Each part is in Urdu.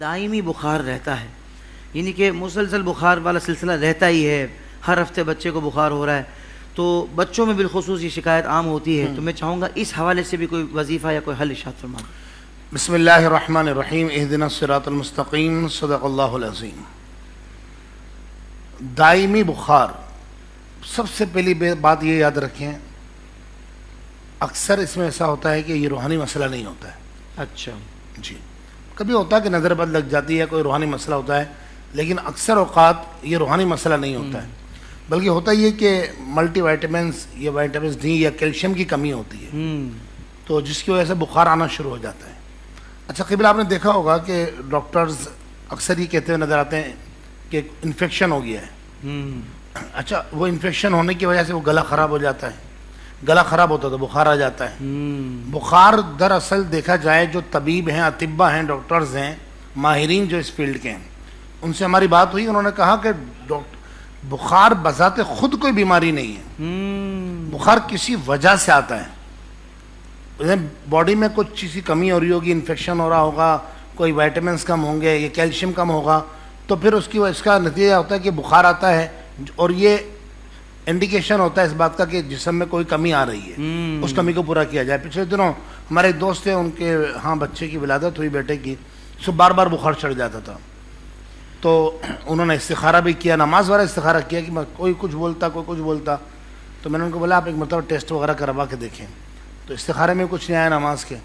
دائمی بخار رہتا ہے، یعنی کہ مسلسل بخار والا سلسلہ رہتا ہی ہے، ہر ہفتے بچے کو بخار ہو رہا ہے، تو بچوں میں بالخصوص یہ شکایت عام ہوتی ہے، تو میں چاہوں گا اس حوالے سے بھی کوئی وظیفہ یا کوئی حل ارشاد فرما دیں۔ بسم اللہ الرحمن الرحیم، اہدنا الصراط المستقیم، صدق اللہ العظیم۔ دائمی بخار، سب سے پہلی بات یہ یاد رکھیں، اکثر اس میں ایسا ہوتا ہے کہ یہ روحانی مسئلہ نہیں ہوتا ہے۔ اچھا جی، کبھی ہوتا ہے کہ نظر بد لگ جاتی ہے، کوئی روحانی مسئلہ ہوتا ہے، لیکن اکثر اوقات یہ روحانی مسئلہ نہیں ہوتا ہے، بلکہ ہوتا یہ کہ ملٹی وائٹامنس یا وائٹامنس ڈی یا کیلشیم کی کمی ہوتی ہے، تو جس کی وجہ سے بخار آنا شروع ہو جاتا ہے۔ اچھا قبل آپ نے دیکھا ہوگا کہ ڈاکٹرز اکثر یہ کہتے ہوئے نظر آتے ہیں کہ انفیکشن ہو گیا ہے۔ اچھا، وہ انفیکشن ہونے کی وجہ سے وہ گلا خراب ہو جاتا ہے، گلا خراب ہوتا ہے تو بخار آ جاتا ہے۔ بخار دراصل دیکھا جائے جو طبیب ہیں، اطباء ہیں، ڈاکٹرز ہیں، ماہرین جو اس فیلڈ کے ہیں، ان سے ہماری بات ہوئی، انہوں نے کہا کہ بخار بذات خود کوئی بیماری نہیں ہے، بخار کسی وجہ سے آتا ہے۔ باڈی میں کچھ چیز کی کمی ہو رہی ہوگی، انفیکشن ہو رہا ہوگا، کوئی وائٹامنس کم ہوں گے، یہ کیلشیم کم ہوگا، تو پھر اس کا نتیجہ ہوتا ہے کہ بخار آتا ہے، اور یہ انڈیکیشن ہوتا ہے اس بات کا کہ جسم میں کوئی کمی آ رہی ہے، اس کمی کو پورا کیا جائے۔ پچھلے دنوں ہمارے ایک دوست تھے، ان کے ہاں بچے کی ولادت ہوئی، بیٹے کی، سو بار بار بخار چڑھ جاتا تھا، تو انہوں نے استخارہ بھی کیا، نماز والا استخارہ کیا کہ کوئی کچھ بولتا، کوئی کچھ بولتا، تو میں نے ان کو بولا آپ ایک مرتبہ ٹیسٹ وغیرہ کروا کے دیکھیں، تو استخارے میں کچھ نہیں آیا نماز کے،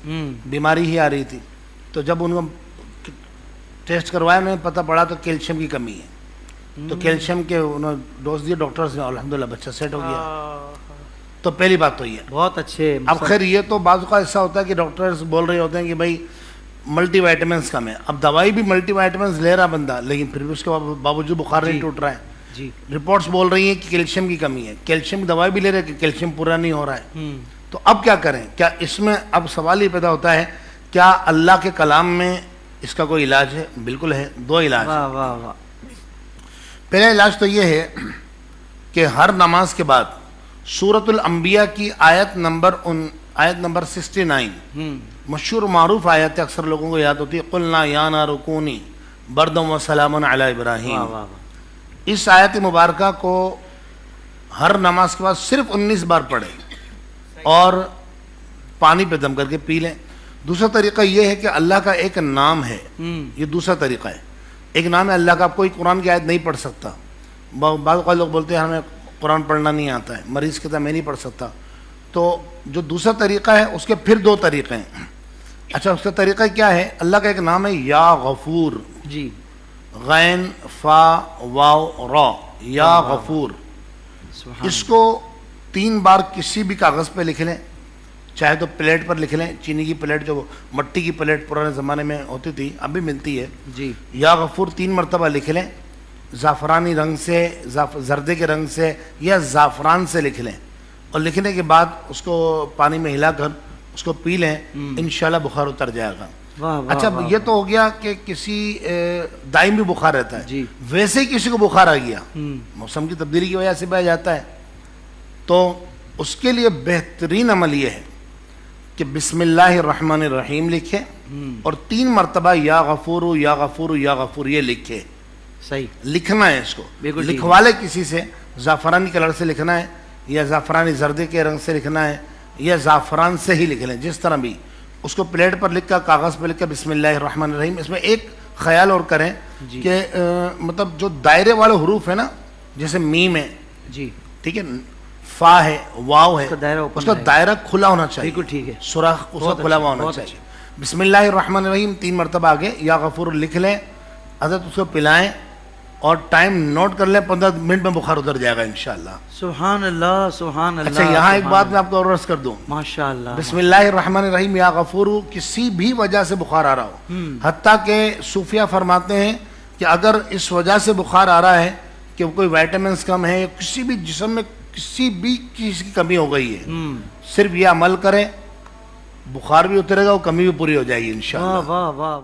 بیماری ہی آ رہی تھی، تو جب ان کو ٹیسٹ کروایا انہیں پتہ پڑا تو کیلشیم کی کمی ہے، تو کیلشیم کے انہوں نے ڈوز دیے ڈاکٹرز نے، الحمدللہ بچہ سیٹ ہو گیا۔ تو پہلی بات تو یہ بہت اچھے۔ اب خیر یہ تو بعض اوقات ایسا ہوتا ہے کہ ڈاکٹرز بول رہے ہوتے ہیں کہ بھائی ملٹی وائٹامنس کم ہے، اب دوائی بھی ملٹی وائٹامنس لے رہا بندہ، لیکن پھر بھی اس کے باوجود بخار نہیں ٹوٹ رہا ہے۔ جی، رپورٹس بول رہی ہیں کہ کیلشیم کی کمی ہے، کیلشیم کی دوائی بھی لے رہے کہ کیلشیم پورا نہیں ہو رہا ہے، تو اب کیا کریں؟ کیا اس میں اب سوال یہ پیدا ہوتا ہے کیا اللہ کے کلام میں اس کا کوئی علاج ہے؟ بالکل ہے، دو علاج۔ واہ واہ واہ۔ پہلا علاج تو یہ ہے کہ ہر نماز کے بعد سورۃ الانبیاء کی آیت نمبر 69، مشہور معروف آیت ہے، اکثر لوگوں کو یاد ہوتی ہے، قلنا یا نار کونی بردا وسلاما علی ابراہیم۔ اس آیت مبارکہ کو ہر نماز کے بعد صرف 19 بار پڑھیں اور پانی پہ دم کر کے پی لیں۔ دوسرا طریقہ یہ ہے کہ اللہ کا ایک نام ہے، یہ دوسرا طریقہ ہے، ایک نام ہے اللہ کا، آپ کوئی قرآن کی آیت نہیں پڑھ سکتا، بعض اوقات لوگ بولتے ہیں ہمیں قرآن پڑھنا نہیں آتا ہے، مریض کہتا ہے میں نہیں پڑھ سکتا، تو جو دوسرا طریقہ ہے اس کے پھر دو طریقے ہیں۔ اچھا، اس کا طریقہ کیا ہے؟ اللہ کا ایک نام ہے یا غفور، جی، غین فا واو را، یا غفور، اس کو 3 بار کسی بھی کاغذ پہ لکھ لیں، چاہے تو پلیٹ پر لکھ لیں، چینی کی پلیٹ، جو مٹی کی پلیٹ پرانے زمانے میں ہوتی تھی، اب بھی ملتی ہے، جی، یا غفور 3 مرتبہ لکھ لیں، زعفرانی رنگ سے، زردے کے رنگ سے یا زعفران سے لکھ لیں، اور لکھنے کے بعد اس کو پانی میں ہلا کر اس کو پی لیں، انشاءاللہ بخار اتر جائے گا۔ اچھا، یہ تو ہو گیا کہ کسی دائمی بخار رہتا ہے، ویسے ہی کسی کو بخار آ گیا، موسم کی تبدیلی کی وجہ سے بھی آ جاتا ہے، تو اس کے لیے بہترین عمل یہ ہے کہ بسم اللہ الرحمن الرحیم لکھے اور 3 مرتبہ یا غفور یا غفور یا غفور یہ لکھے۔ صحیح لکھنا ہے، اس کو لکھوا لے کسی سے، زعفرانی کلر سے لکھنا ہے یا زعفرانی زردے کے رنگ سے لکھنا ہے یا زعفران سے ہی لکھ لیں، جس طرح بھی، اس کو پلیٹ پر لکھ کر، کاغذ پہ لکھ کر بسم اللہ الرحمن الرحیم۔ اس میں ایک خیال اور کریں کہ مطلب جو دائرے والے حروف ہیں نا، جیسے میم ہے، جی، ٹھیک ہے، فا ہے، واو ہے، اس کا دائرہ کھلا ہونا چاہیے، بالکل ٹھیک ہے، سوراخ اس کا کھلا ہوا ہونا چاہیے۔ بسم اللہ الرحمن الرحیم 3 مرتبہ آگے یا غفور لکھ لیں، حضرت اس کو پلائیں اور ٹائم نوٹ کر لیں، 15 منٹ میں بخار اتر جائے گا انشاءاللہ۔ سبحان اللہ، سبحان اللہ۔ اچھا، یہاں ایک بات میں آپ کو اور عرض کر دوں، ماشاءاللہ، بسم اللہ الرحمن الرحیم یا غفور کسی بھی وجہ سے بخار آ رہا ہو، حتیٰ کہ صوفیہ فرماتے ہیں کہ اگر اس وجہ سے بخار آ رہا ہے کہ کوئی وائٹامنس کم ہے، کسی بھی جسم میں کسی بھی چیز کی کمی ہو گئی ہے، صرف یہ عمل کریں، بخار بھی اترے گا، وہ کمی بھی پوری ہو جائے گی انشاءاللہ۔ واہ واہ واہ۔